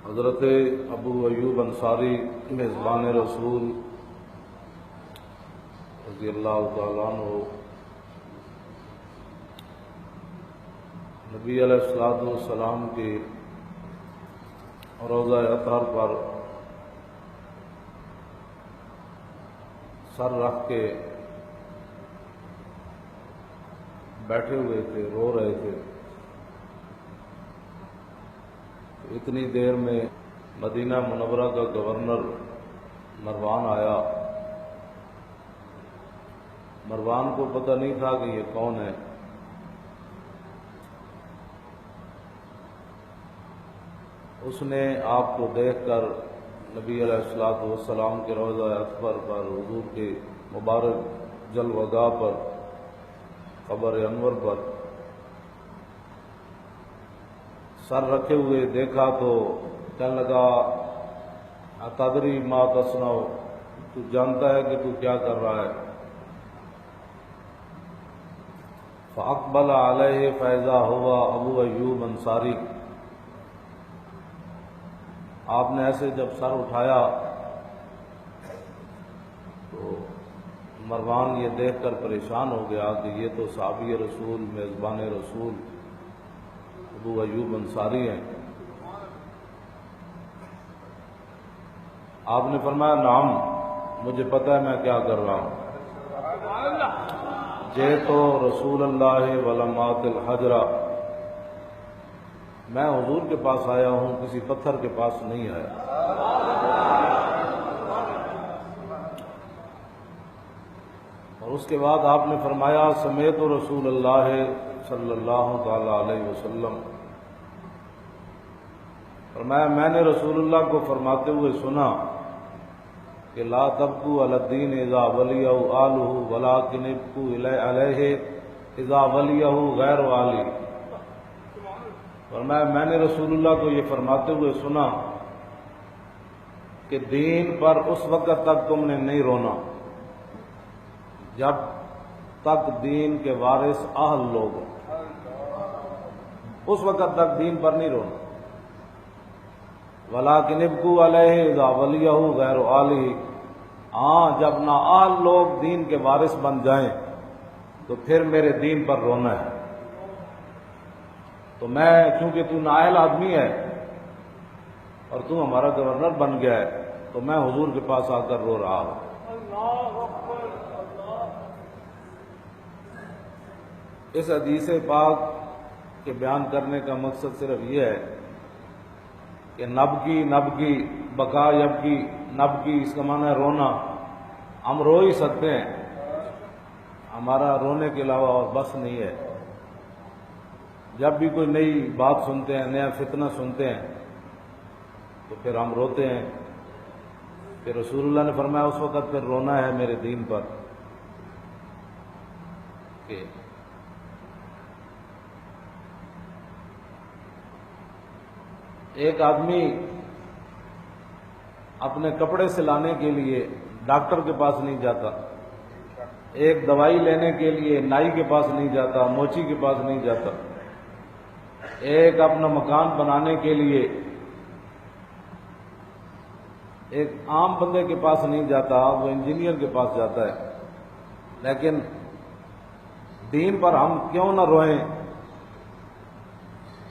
حضرت ابو ایوب انصاری میزبان رسول رضی اللہ تعالیٰ عنہ نبی علیہ الصلوۃ والسلام کی روضہ اطہر پر سر رکھ کے بیٹھے ہوئے تھے، رو رہے تھے۔ اتنی دیر میں مدینہ منورہ کا گورنر مروان آیا۔ مروان کو پتہ نہیں تھا کہ یہ کون ہے۔ اس نے آپ کو دیکھ کر نبی علیہ الصلوۃ والسلام کے روضہ اطہر پر، حضور کے مبارک جلوگاہ پر، قبر انور پر سر رکھے ہوئے دیکھا تو کہنے لگا اتدری ما تصنع، تو جانتا ہے کہ تو کیا کر رہا ہے؟ فاقبل علیہ فاذا ہوا ابو ایوب انصاری۔ آپ نے ایسے جب سر اٹھایا تو مروان یہ دیکھ کر پریشان ہو گیا کہ یہ تو صحابی رسول میزبان رسول ابو ایوب انصاری ہیں۔ آپ نے فرمایا نعم، مجھے پتہ ہے میں کیا کر رہا ہوں۔ جے تو رسول اللہ ولمات الحجرہ، میں حضور کے پاس آیا ہوں، کسی پتھر کے پاس نہیں آیا۔ اور اس کے بعد آپ نے فرمایا سمیت رسول اللہ صلی اللہ تعالی علیہ وسلم، فرمایا میں نے رسول اللہ کو فرماتے ہوئے سنا کہ لا تبقوا علی الدین اذا ولیہ آلہ ولکن ابقوا علیہ اذا ولیہ غیر والی۔ فرمایا میں نے رسول اللہ کو یہ فرماتے ہوئے سنا کہ دین پر اس وقت تک تم نے نہیں رونا جب تک دین کے وارث اہل لوگ ہوں، اس وقت تک دین پر نہیں رونا۔ وَلَٰكِنِ ابْقُوا عَلَيْهِ اذا وَلِيَهُ غَيْرُ آلِهِ، ہاں جب نااہل لوگ دین کے وارث بن جائیں تو پھر میرے دین پر رونا ہے۔ تو میں چونکہ تو نااہل آدمی ہے اور تو ہمارا گورنر بن گیا ہے تو میں حضور کے پاس آ کر رو رہا ہوں۔ اس حدیث پاک کے بیان کرنے کا مقصد صرف یہ ہے کہ نبکی بقا یبکی، نبکی اس کا معنی ہے رونا۔ ہم رو ہی سکتے ہیں، ہمارا رونے کے علاوہ اور بس نہیں ہے۔ جب بھی کوئی نئی بات سنتے ہیں، نیا فتنہ سنتے ہیں تو پھر ہم روتے ہیں۔ کہ رسول اللہ نے فرمایا اس وقت پھر رونا ہے میرے دین پر کہ ایک آدمی اپنے کپڑے سلانے کے لیے ڈاکٹر کے پاس نہیں جاتا، ایک دوائی لینے کے لیے نائی کے پاس نہیں جاتا، موچی کے پاس نہیں جاتا، ایک اپنا مکان بنانے کے لیے ایک عام بندے کے پاس نہیں جاتا، وہ انجینئر کے پاس جاتا ہے۔ لیکن دین پر ہم کیوں نہ روئیں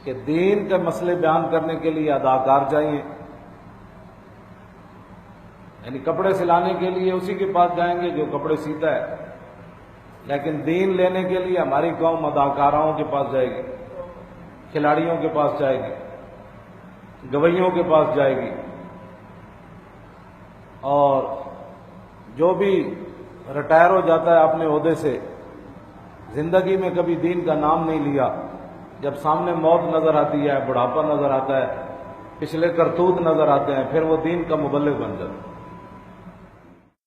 کہ دین کے مسئلے بیان کرنے کے لیے اداکار چاہیے، یعنی کپڑے سلانے کے لیے اسی کے پاس جائیں گے جو کپڑے سیتا ہے، لیکن دین لینے کے لیے ہماری قوم اداکاراؤں کے پاس جائے گی، کھلاڑیوں کے پاس جائے گی، گویوں کے پاس جائے گی، اور جو بھی ریٹائر ہو جاتا ہے اپنے عہدے سے، زندگی میں کبھی دین کا نام نہیں لیا، جب سامنے موت نظر آتی ہے، بڑھاپا نظر آتا ہے، پچھلے کرتوت نظر آتے ہیں، پھر وہ دین کا مبلغ بن جاتا ہے۔